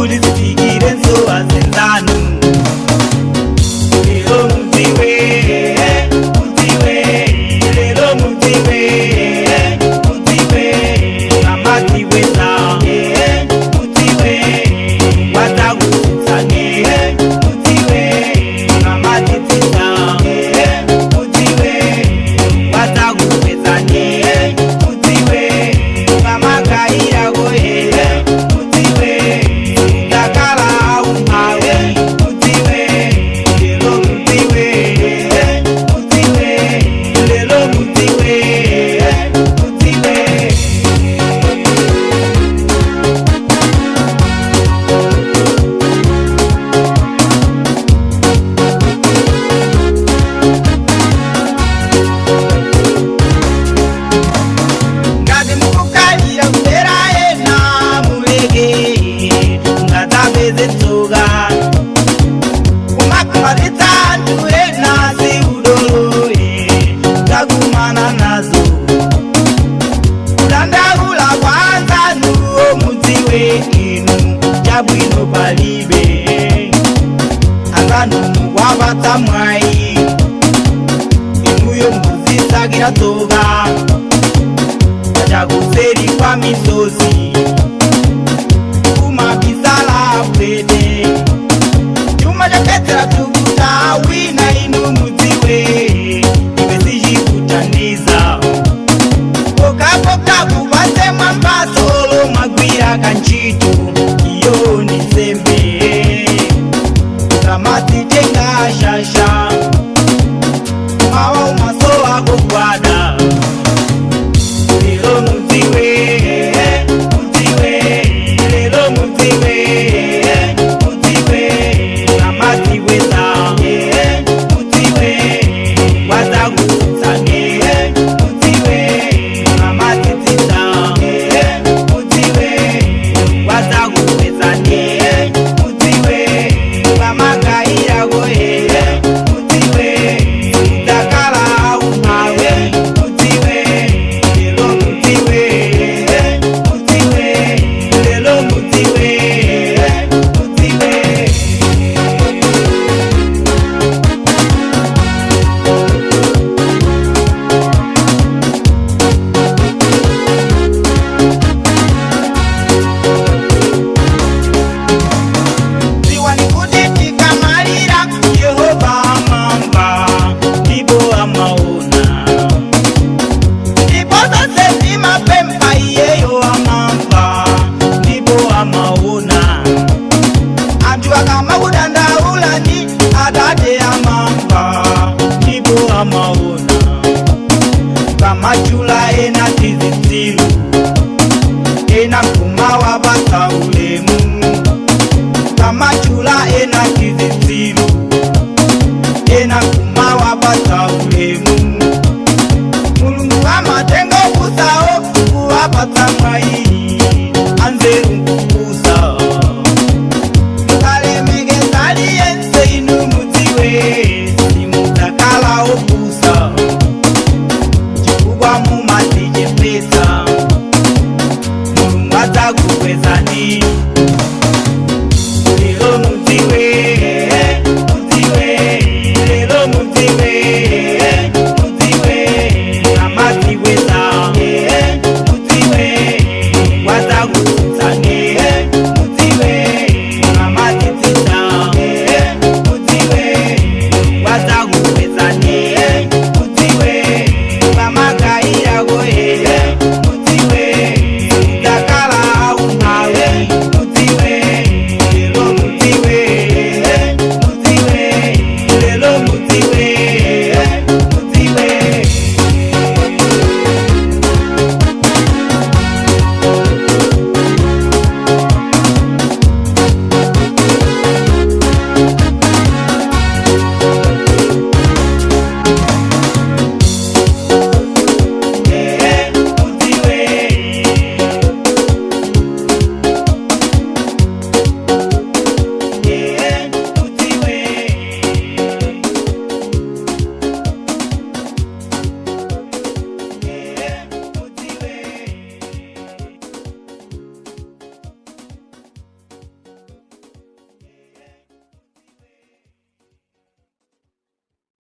kuti zifikire nsowa zenzanu. Lero mudziwe, mudziwe, lero mudziwe, mudziwe, amadziweza, mudziwe, watakutsani, mudziwe, amadzitsitsa, mudziwe, watakuwezani, mudziwe, amakaira goye, mudziwe, ndakala umpawe, mudziwe, lero mudziwe, mudziwe, lero mudziwe, mudziwe. Ngazi mukukalira kupera ena mulege ngatapeze tsoka kumakumaritsa anthu ena ziudoloye takumana nazo kudandaula kwa anzanuwo mudziwe inu chabwino palibe anzanu mukwapatsa mwayi inuyo muzisakira tsoka chakuseri kwa misozi kumabisala pwete chuma chapedzera tukuta wina inu mudziwe iwe sichikuthandiza pokapoka kupatse mwambaso lomagwira kantchito iyo ni nsembe kamadzitenga shasha mawa umasowa kugwada. Lero mudziwe, mudziwe, lero mudziwe, mudziwe, amadziweza, mudziwe, watakutsani, mudziwe, amadzitsitsa, mudziwe, watakuwezani, mudziwe, amakaira goye, mudziwe, ndakala umpawe, mudziwe, lero mudziwe, mudziwe, lero mudziwe, mudziwe. Ziwa nikuti tikamalira Yehova amamva ndipo amaona ndipo zose zimapempha iyeyo amamva ndipo amaona anthu akamakudandaula ni Atate amamva ndipo amaona kamachula ena tizitsiru ena kumawapatsa ulemu kamachula ena tizitsiru